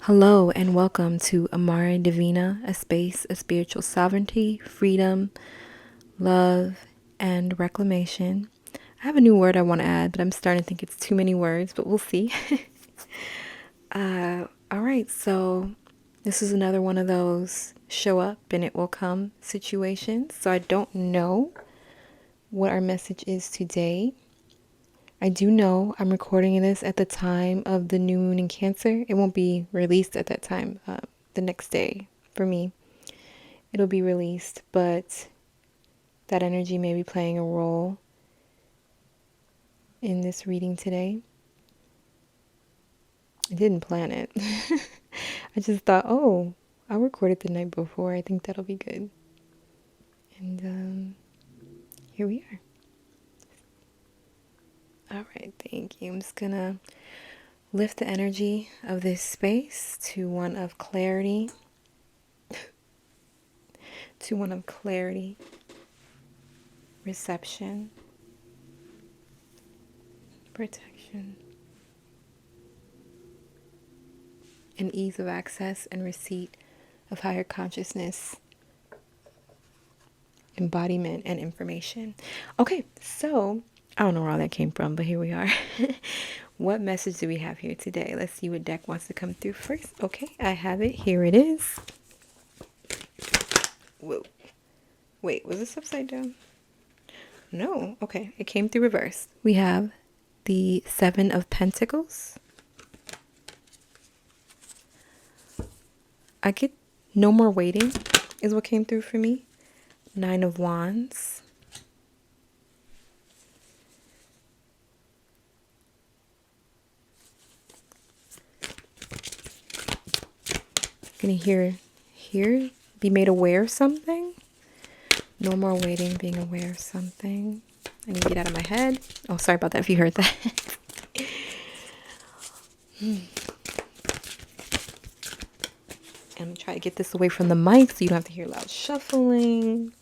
Hello and welcome to Amare Divina, a space of spiritual sovereignty, freedom, love, and reclamation. I have a new word I want to add, but I'm starting to think it's too many words, but we'll see. All right, so this is another one of those show up and it will come situations. So I don't know what our message is today. I do know I'm recording this at the time of the new moon in Cancer. It won't be released at that time, the next day for me. It'll be released, but that energy may be playing a role in this reading today. I didn't plan it. I just thought, oh, I'll record it the night before. I think that'll be good. And here we are. All right, thank you. I'm just gonna lift the energy of this space to one of clarity, reception, protection, and ease of access and receipt of higher consciousness, embodiment, and information. Okay, so I don't know where all that came from, but here we are. What message do we have here today? Let's see what deck wants to come through first. Okay, I have it. Here it is. Whoa. Wait, was this upside down? No. Okay, it came through reverse. We have the Seven of Pentacles. I get no more waiting is what came through for me. Nine of Wands. Gonna hear be made aware of something. No more waiting, being aware of something. I need to get out of my head. Oh, sorry about that if you heard that. I'm gonna try to get this away from the mic so you don't have to hear loud shuffling.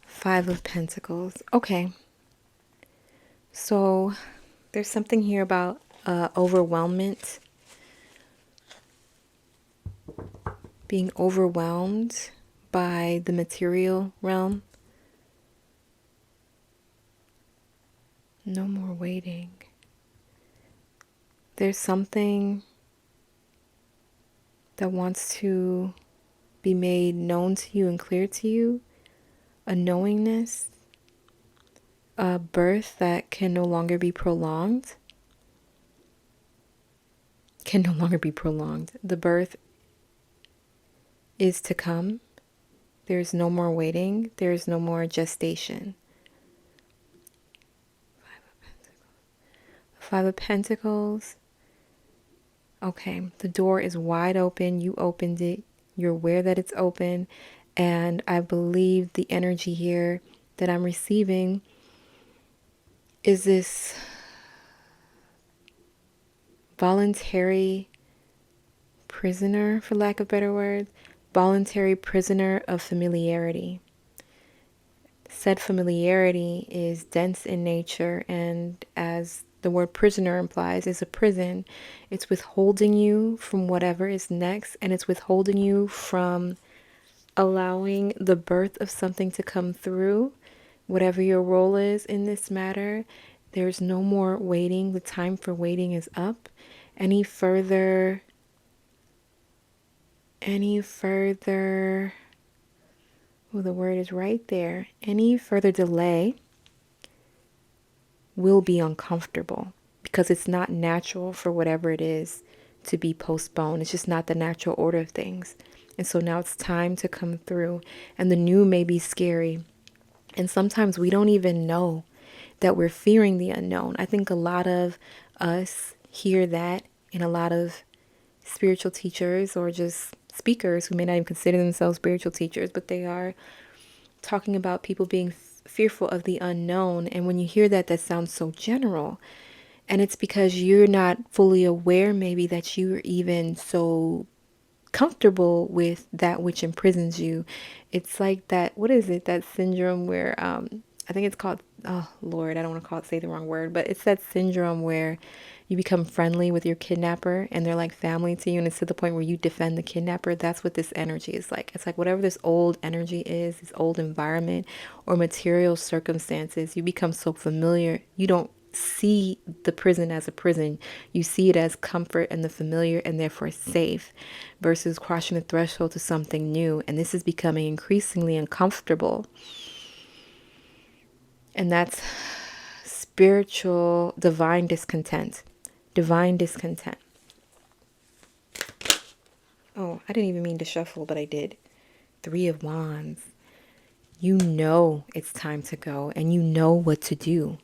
Five of Pentacles. Okay. So there's something here about overwhelmment. Being overwhelmed by the material realm. No more waiting. There's something that wants to be made known to you and clear to you. A knowingness, a birth that can no longer be prolonged. The birth is to come. There's no more waiting. There's no more gestation. Five of Pentacles. Okay, the door is wide open. You opened it. You're aware that it's open. And I believe the energy here that I'm receiving is this voluntary prisoner, for lack of better words, voluntary prisoner of familiarity. Said familiarity is dense in nature, and as the word prisoner implies, is a prison. It's withholding you from whatever is next, and it's withholding you from allowing the birth of something to come through, whatever your role is in this matter. There's no more waiting. The time for waiting is up. Any further, well, the word is right there. Any further delay will be uncomfortable because it's not natural for whatever it is to be postponed. It's just not the natural order of things. And so now it's time to come through, and the new may be scary. And sometimes we don't even know that we're fearing the unknown. I think a lot of us hear that in a lot of spiritual teachers or just speakers who may not even consider themselves spiritual teachers, but they are talking about people being fearful of the unknown. And when you hear that, that sounds so general. And it's because you're not fully aware maybe that you're even so comfortable with that which imprisons you. It's like that, what is it? That syndrome where, I think it's called, oh Lord, I don't want to say the wrong word, but it's that syndrome where you become friendly with your kidnapper and they're like family to you, and it's to the point where you defend the kidnapper. That's what this energy is like. It's like whatever this old energy is, this old environment or material circumstances, you become so familiar, you don't see the prison as a prison. You see it as comfort and the familiar and therefore safe, versus crossing the threshold to something new. And this is becoming increasingly uncomfortable. And that's spiritual divine discontent. Divine discontent. Oh, I didn't even mean to shuffle, but I did. 3 of Wands. You know it's time to go and you know what to do.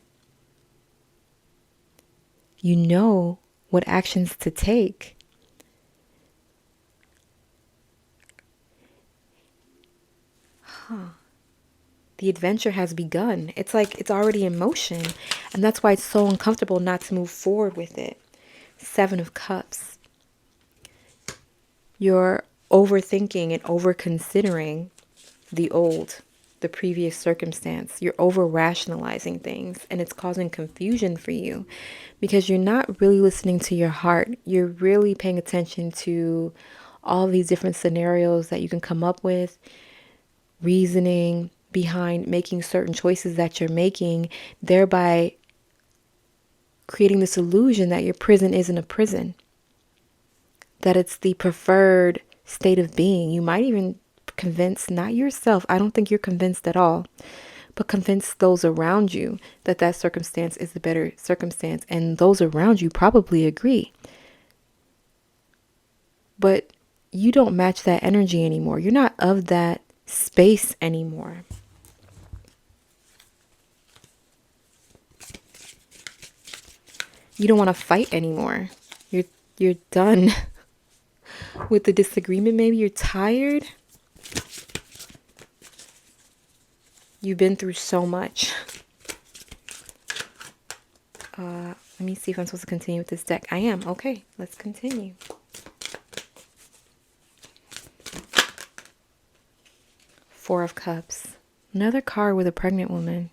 You know what actions to take. The adventure has begun. It's like it's already in motion. And that's why it's so uncomfortable not to move forward with it. 7 of Cups. You're overthinking and over considering the old, the previous circumstance. You're over rationalizing things, and it's causing confusion for you because you're not really listening to your heart. You're really paying attention to all these different scenarios that you can come up with, reasoning behind making certain choices that you're making, thereby creating this illusion that your prison isn't a prison, that it's the preferred state of being. You might even convince, not yourself, I don't think you're convinced at all, but convince those around you that that circumstance is the better circumstance. And those around you probably agree. But you don't match that energy anymore. You're not of that space anymore. You don't want to fight anymore. You're done with the disagreement. Maybe you're tired. You've been through so much. Let me see if I'm supposed to continue with this deck. I am. Okay, let's continue. Four of Cups. Another card with a pregnant woman.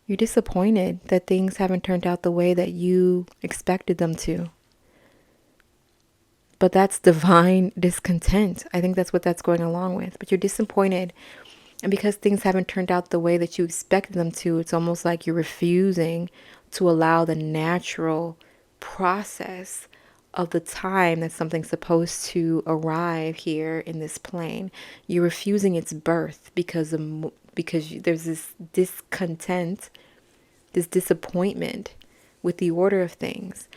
You're disappointed that things haven't turned out the way that you expected them to. But that's divine discontent. I think that's what that's going along with. But you're disappointed. And because things haven't turned out the way that you expected them to, it's almost like you're refusing to allow the natural process of the time that something's supposed to arrive here in this plane. You're refusing its birth because there's this discontent, this disappointment with the order of things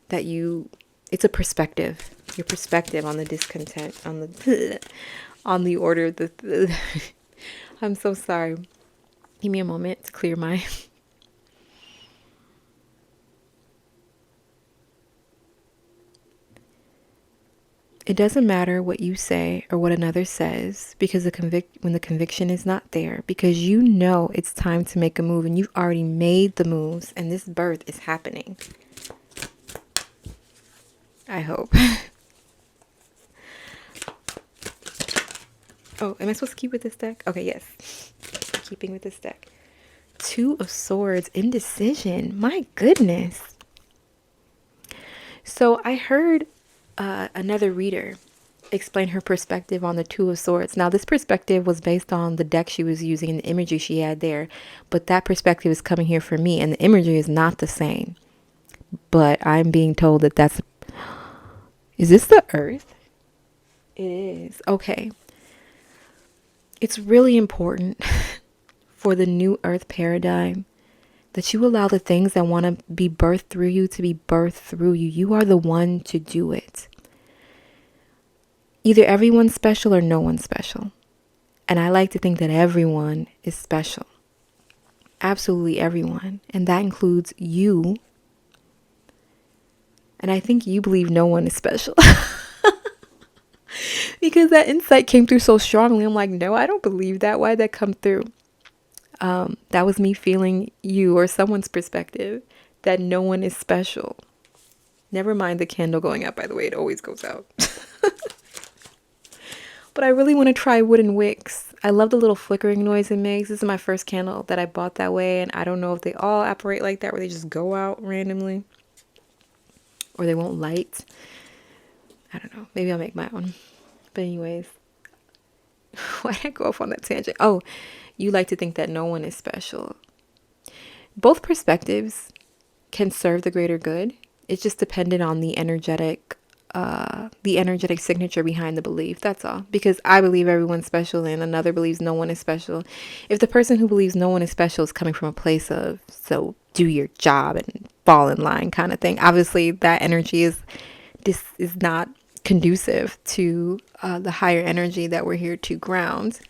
that it's a perspective. Your perspective on the discontent, on the on the order of the I'm so sorry. Give me a moment to clear my It doesn't matter what you say or what another says, because when the conviction is not there, because you know it's time to make a move and you've already made the moves and this birth is happening. I hope. Oh, am I supposed to keep with this deck? Okay, yes. Keeping with this deck. 2 of Swords, indecision. My goodness. So I heard another reader explain her perspective on the 2 of Swords. Now, this perspective was based on the deck she was using and the imagery she had there. But that perspective is coming here for me, and the imagery is not the same. But I'm being told that that's... Is this the Earth? It is. Okay. It's really important for the new Earth paradigm that you allow the things that want to be birthed through you to be birthed through you. You are the one to do it. Either everyone's special or no one's special. And I like to think that everyone is special. Absolutely everyone. And that includes you. And I think you believe no one is special. Because that insight came through so strongly. I'm like, no, I don't believe that. Why'd that come through? That was me feeling you or someone's perspective that no one is special. Never mind the candle going out, by the way, it always goes out. But I really want to try wooden wicks. I love the little flickering noise it makes. This is my first candle that I bought that way, and I don't know if they all operate like that, where they just go out randomly or they won't light. I don't know. Maybe I'll make my own. But anyways, why did I go off on that tangent? Oh, you like to think that no one is special. Both perspectives can serve the greater good. It's just dependent on the energetic signature behind the belief. That's all. Because I believe everyone's special and another believes no one is special. If the person who believes no one is special is coming from a place of, so do your job and fall in line kind of thing, obviously that energy is not conducive to the higher energy that we're here to ground.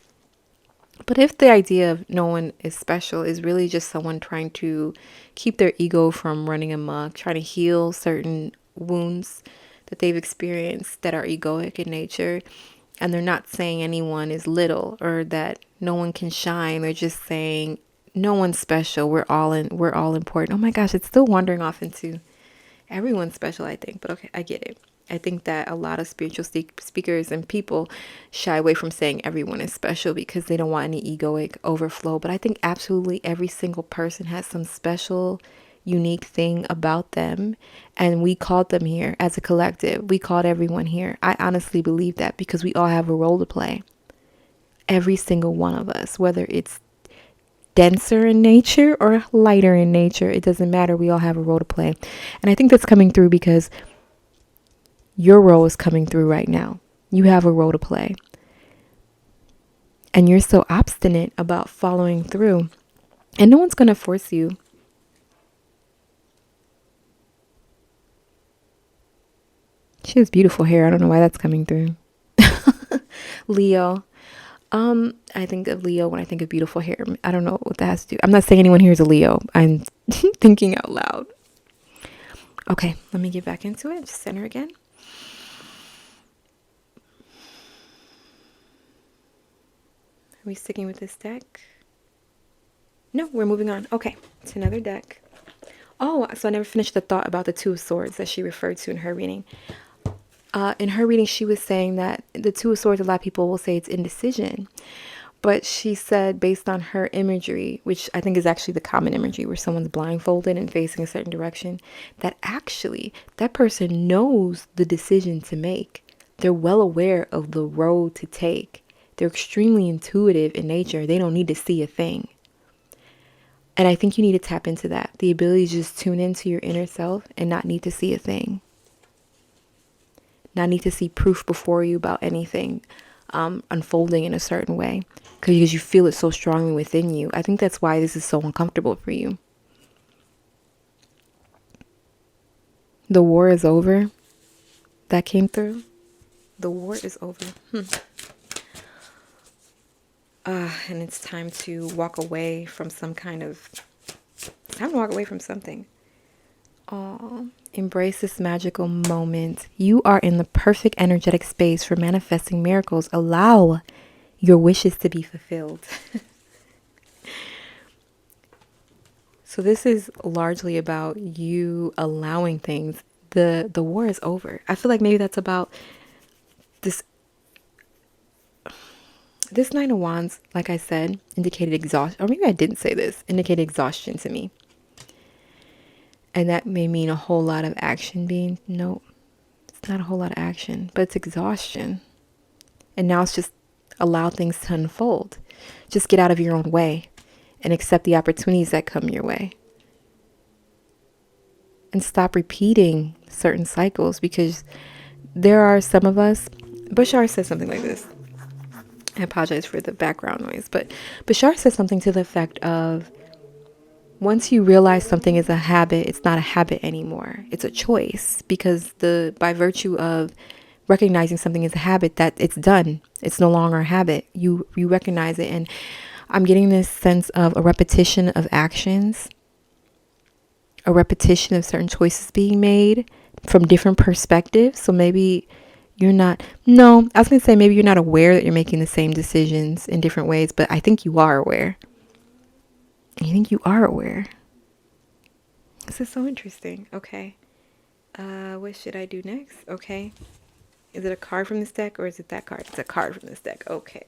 But if the idea of no one is special is really just someone trying to keep their ego from running amok, trying to heal certain wounds that they've experienced that are egoic in nature, and they're not saying anyone is little or that no one can shine, they're just saying no one's special, we're all important. Oh my gosh, it's still wandering off into everyone's special, I think, but okay, I get it. I think that a lot of spiritual speakers and people shy away from saying everyone is special because they don't want any egoic overflow. But I think absolutely every single person has some special, unique thing about them. And we called them here as a collective. We called everyone here. I honestly believe that because we all have a role to play. Every single one of us, whether it's denser in nature or lighter in nature, it doesn't matter. We all have a role to play. And I think that's coming through because your role is coming through right now. You have a role to play. And you're so obstinate about following through. And no one's going to force you. She has beautiful hair. I don't know why that's coming through. Leo. I think of Leo when I think of beautiful hair. I don't know what that has to do. I'm not saying anyone here is a Leo. I'm thinking out loud. Okay, let me get back into it. Just center again. Are we sticking with this deck? No, we're moving on. Okay, it's another deck. Oh, so I never finished the thought about the Two of Swords that she referred to in her reading. In her reading, she was saying that the Two of Swords, a lot of people will say it's indecision. But she said, based on her imagery, which I think is actually the common imagery where someone's blindfolded and facing a certain direction, that actually that person knows the decision to make. They're well aware of the road to take. They're extremely intuitive in nature. They don't need to see a thing. And I think you need to tap into that. The ability to just tune into your inner self and not need to see a thing. Not need to see proof before you about anything unfolding in a certain way. Because you feel it so strongly within you. I think that's why this is so uncomfortable for you. The war is over. That came through. The war is over. And it's time to walk away from some kind of... It's time to walk away from something. Embrace this magical moment. You are in the perfect energetic space for manifesting miracles. Allow your wishes to be fulfilled. So this is largely about you allowing things. The war is over. I feel like maybe that's about this. This Nine of Wands, like I said, indicated exhaustion. Or maybe I didn't say this. Indicated exhaustion to me. And that may mean a whole lot of action being... No, it's not a whole lot of action. But it's exhaustion. And now it's just allow things to unfold. Just get out of your own way. And accept the opportunities that come your way. And stop repeating certain cycles. Because there are some of us... Bashar says something like this. I apologize for the background noise, but Bashar says something to the effect of, once you realize something is a habit, it's not a habit anymore. It's a choice, because by virtue of recognizing something is a habit, that it's done. It's no longer a habit. You recognize it. And I'm getting this sense of a repetition of actions, a repetition of certain choices being made from different perspectives. So maybe you're not, no, I was going to say maybe you're not aware that you're making the same decisions in different ways, but I think you are aware. I think you are aware. This is so interesting. Okay. What should I do next? Okay. Is it a card from this deck or is it that card? It's a card from this deck. Okay.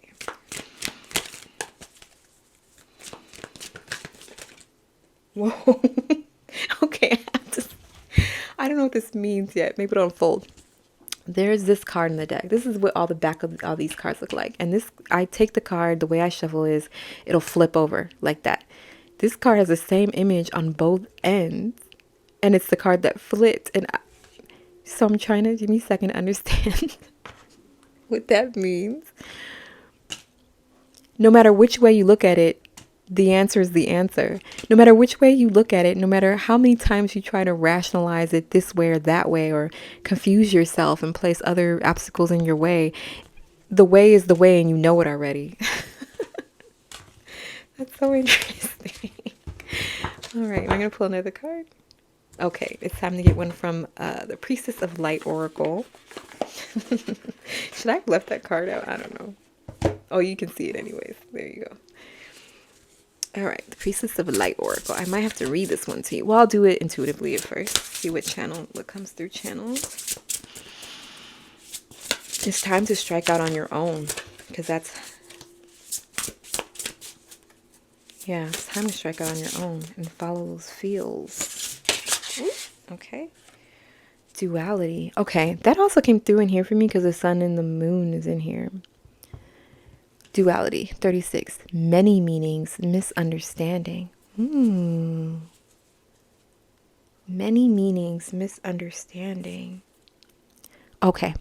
Whoa. Okay. I don't know what this means yet. Maybe it'll unfold. There's this card in the deck. This is what all the back of all these cards look like. And this, I take the card, the way I shuffle is, it'll flip over like that. This card has the same image on both ends. And it's the card that flipped. So I'm trying to, give me a second to understand what that means. No matter which way you look at it, the answer is the answer. No matter which way you look at it, no matter how many times you try to rationalize it this way or that way, or confuse yourself and place other obstacles in your way, the way is the way and you know it already. That's so interesting. All right, am I going to pull another card? Okay, it's time to get one from the Priestess of Light Oracle. Should I have left that card out? I don't know. Oh, you can see it anyways. There you go. All right, the Priestess of Light Oracle. I might have to read this one to you. Well, I'll do it intuitively at first. See what comes through channels. It's time to strike out on your own, because it's time to strike out on your own and follow those feels. Ooh, okay. Duality. Okay, that also came through in here for me because the sun and the moon is in here. Duality, 36. Many meanings, misunderstanding. Many meanings, misunderstanding. Okay.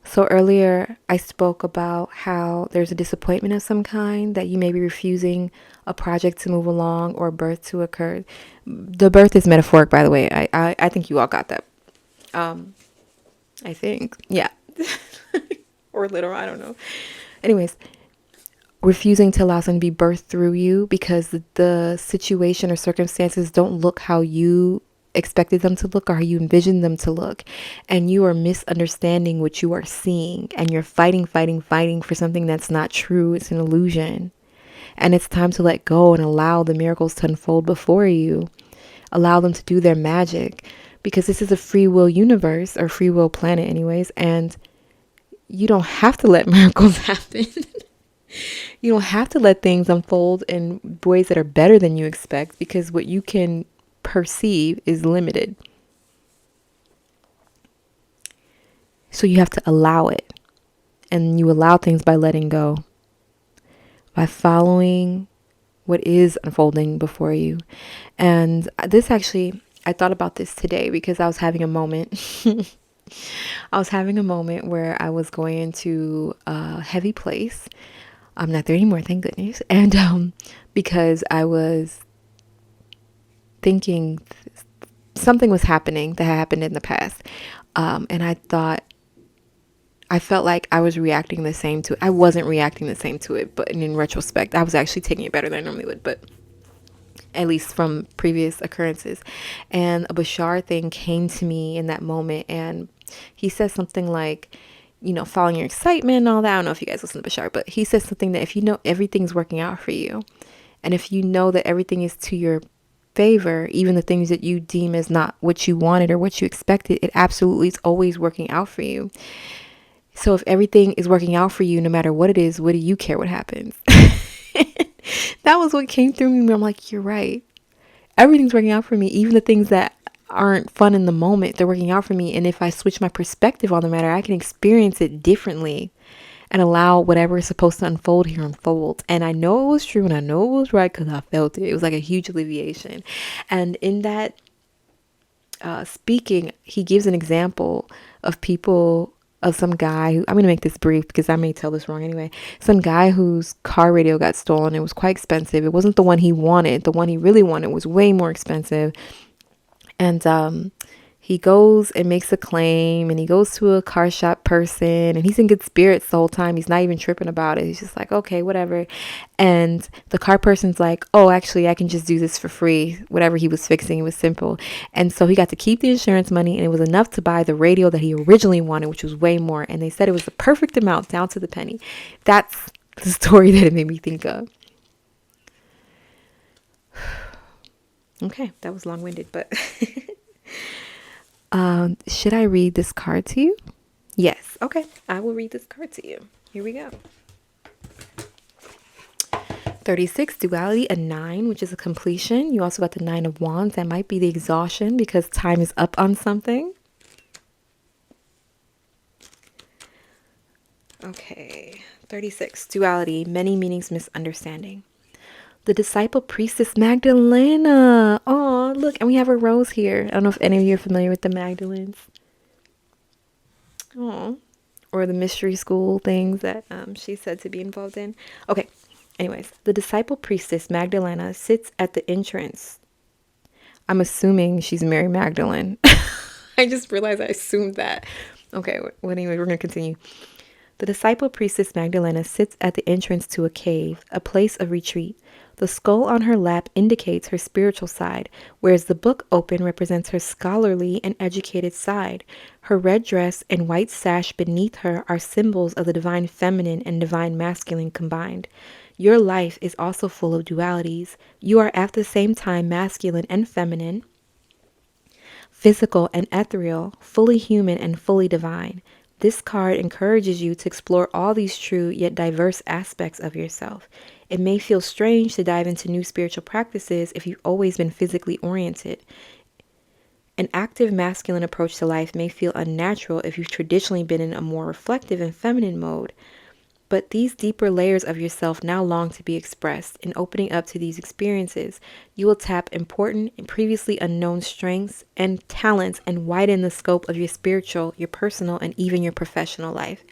So earlier I spoke about how there's a disappointment of some kind, that you may be refusing a project to move along or birth to occur. The birth is metaphoric, by the way. I think you all got that. I think. Yeah. Or literal, I don't know. Anyways, refusing to allow something to be birthed through you because the situation or circumstances don't look how you expected them to look or how you envisioned them to look. And you are misunderstanding what you are seeing. And you're fighting for something that's not true. It's an illusion. And it's time to let go and allow the miracles to unfold before you. Allow them to do their magic. Because this is a free will universe, or free will planet anyways. And you don't have to let miracles happen. You don't have to let things unfold in ways that are better than you expect, because what you can perceive is limited. So you have to allow it. And you allow things by letting go, by following what is unfolding before you. And this actually, I thought about this today because I was having a moment. I was having a moment where I was going into a heavy place. I'm not there anymore, thank goodness. And because I was thinking something was happening that had happened in the past. And I felt like I was reacting the same to it. I wasn't reacting the same to it, but in retrospect, I was actually taking it better than I normally would, but at least from previous occurrences. And a Bashar thing came to me in that moment. And he says something like, following your excitement and all that. I don't know if you guys listen to Bashar, but he says something that if you know everything's working out for you, and if you know that everything is to your favor, even the things that you deem as not what you wanted or what you expected, it absolutely is always working out for you. So if everything is working out for you, no matter what it is, what do you care what happens? That was what came through me. I'm like, you're right. Everything's working out for me. Even the things that aren't fun in the moment, they're working out for me. And if I switch my perspective on the matter, I can experience it differently and allow whatever is supposed to unfold here unfold. And I know it was true and I know it was right because I felt it. It was like a huge alleviation. And in that speaking, he gives an example of some guy who, I'm going to make this brief because I may tell this wrong anyway. Some guy whose car radio got stolen. It was quite expensive. It wasn't the one he wanted. The one he really wanted was way more expensive. And he goes and makes a claim, and he goes to a car shop person, and he's in good spirits the whole time. He's not even tripping about it. He's just like, okay, whatever. And the car person's like, oh, actually, I can just do this for free. Whatever he was fixing, it was simple. And so he got to keep the insurance money, and it was enough to buy the radio that he originally wanted, which was way more. And they said it was the perfect amount down to the penny. That's the story that it made me think of. Okay, that was long-winded, but Should I read this card to you? Yes. Okay. I will read this card to you. Here we go. 36, duality, a 9, which is a completion. You also got the 9 of wands. That might be the exhaustion because time is up on something. Okay. 36, duality, many meanings, misunderstanding. The disciple priestess Magdalena. Oh, look. And we have a rose here. I don't know if any of you are familiar with the Magdalens. Oh. Or the mystery school things that she's said to be involved in. Okay. Anyways, the disciple priestess Magdalena sits at the entrance. I'm assuming she's Mary Magdalene. I just realized I assumed that. Okay, well, anyway, we're going to continue. The disciple priestess Magdalena sits at the entrance to a cave, a place of retreat. The skull on her lap indicates her spiritual side, whereas the book open represents her scholarly and educated side. Her red dress and white sash beneath her are symbols of the divine feminine and divine masculine combined. Your life is also full of dualities. You are at the same time masculine and feminine, physical and ethereal, fully human and fully divine. This card encourages you to explore all these true yet diverse aspects of yourself. It may feel strange to dive into new spiritual practices if you've always been physically oriented. An active masculine approach to life may feel unnatural if you've traditionally been in a more reflective and feminine mode. But these deeper layers of yourself now long to be expressed. In opening up to these experiences, you will tap important and previously unknown strengths and talents and widen the scope of your spiritual, your personal, and even your professional life.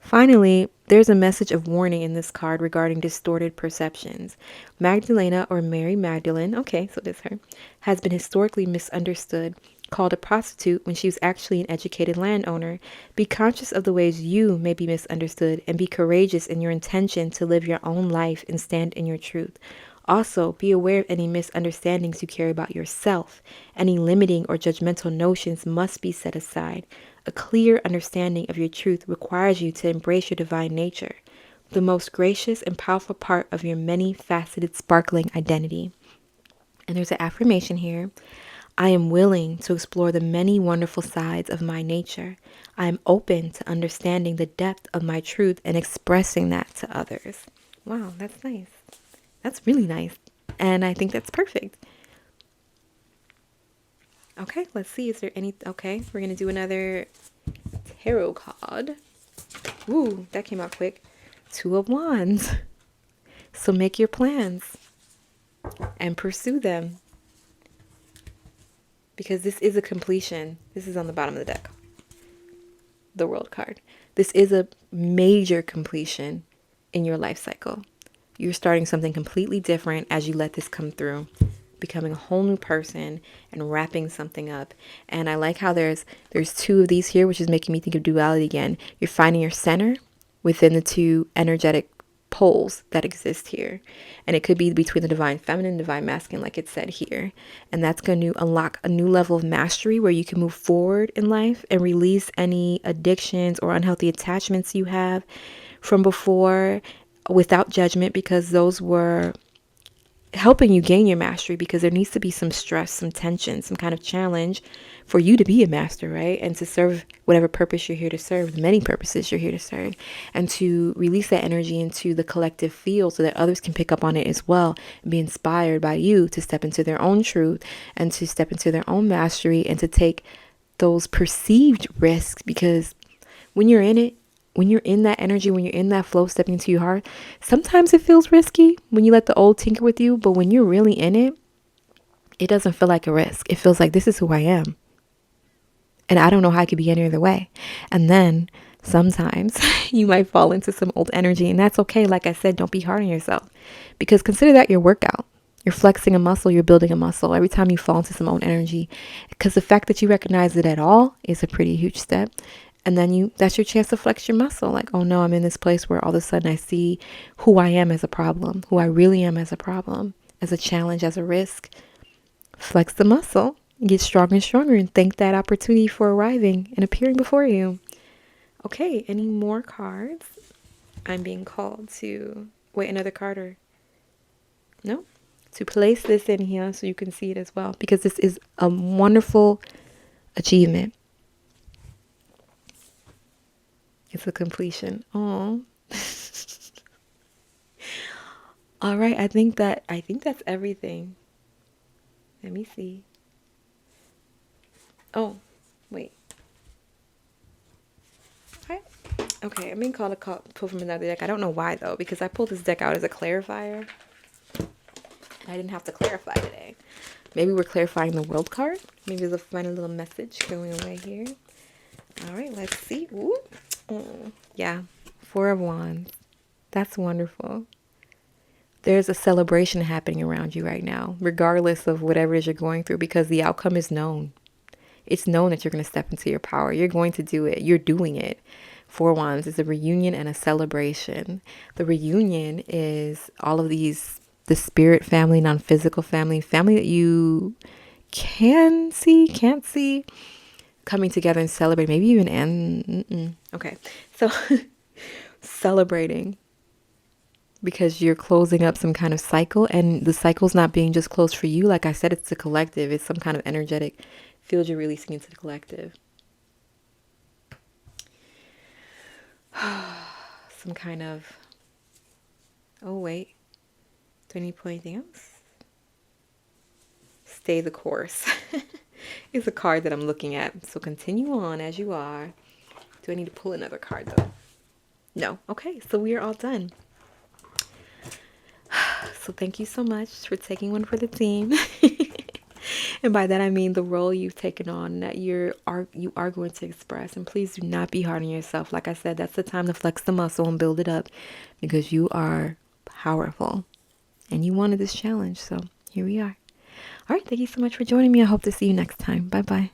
Finally, there's a message of warning in this card regarding distorted perceptions. Magdalena, or Mary Magdalene, okay, so this her, has been historically misunderstood, called a prostitute when she was actually an educated landowner. Be conscious of the ways you may be misunderstood and be courageous in your intention to live your own life and stand in your truth. Also, be aware of any misunderstandings you carry about yourself. Any limiting or judgmental notions must be set aside. A clear understanding of your truth requires you to embrace your divine nature, the most gracious and powerful part of your many-faceted, sparkling identity. And there's an affirmation here. I am willing to explore the many wonderful sides of my nature. I am open to understanding the depth of my truth and expressing that to others. Wow, that's nice. That's really nice. And I think that's perfect. Okay, let's see. Is there any... Okay, we're going to do another tarot card. Ooh, that came out quick. 2 of Wands. So make your plans and pursue them. Because this is a completion. This is on the bottom of the deck. The World card. This is a major completion in your life cycle. You're starting something completely different as you let this come through. Becoming a whole new person and wrapping something up. And I like how there's 2 of these here, which is making me think of duality again. You're finding your center within the 2 energetic poles that exist here, and it could be between the divine feminine and divine masculine, like it said here. And that's going to unlock a new level of mastery where you can move forward in life and release any addictions or unhealthy attachments you have from before without judgment, because those were helping you gain your mastery, because there needs to be some stress, some tension, some kind of challenge for you to be a master, right? And to serve whatever purpose you're here to serve, the many purposes you're here to serve, and to release that energy into the collective field so that others can pick up on it as well and be inspired by you to step into their own truth and to step into their own mastery and to take those perceived risks. Because when you're in it, when you're in that energy, when you're in that flow, stepping into your heart, sometimes it feels risky when you let the old tinker with you. But when you're really in it, it doesn't feel like a risk. It feels like this is who I am. And I don't know how I could be any other way. And then sometimes you might fall into some old energy, and that's okay. Like I said, don't be hard on yourself, because consider that your workout. You're flexing a muscle, you're building a muscle every time you fall into some old energy, because the fact that you recognize it at all is a pretty huge step. And then that's your chance to flex your muscle. Like, oh no, I'm in this place where all of a sudden I see who I am as a problem, who I really am as a problem, as a challenge, as a risk. Flex the muscle, get stronger and stronger, and thank that opportunity for arriving and appearing before you. Okay, any more cards? I'm being called to wait another card, or no? To place this in here so you can see it as well, because this is a wonderful achievement. It's a completion. Oh. All right, I think that's everything. Let me see. Oh, wait. Okay, I'm being called to pull from another deck. I don't know why though, because I pulled this deck out as a clarifier. I didn't have to clarify today. Maybe we're clarifying the world card. Maybe there's a funny little message going away here. All right, let's see. Ooh. Oh, yeah, Four of Wands. That's wonderful. There's a celebration happening around you right now, regardless of whatever it is you're going through, because the outcome is known. It's known that you're going to step into your power. You're going to do it. You're doing it. Four Wands is a reunion and a celebration. The reunion is all of these, the spirit family, non-physical family, family that you can see, can't see, coming together and celebrate. Maybe even, okay. So celebrating because you're closing up some kind of cycle, and the cycle's not being just closed for you. Like I said, it's a collective. It's some kind of energetic field you're releasing into the collective. Some kind of, oh wait, do I need to put anything else? Stay the course is a card that I'm looking at. So continue on as you are. Do I need to pull another card though? No. Okay, so we are all done. So thank you so much for taking one for the team. And by that I mean the role you've taken on, that you are going to express. And please do not be hard on yourself. Like I said, that's the time to flex the muscle and build it up, because you are powerful and you wanted this challenge. So here we are. All right, thank you so much for joining me. I hope to see you next time. Bye bye.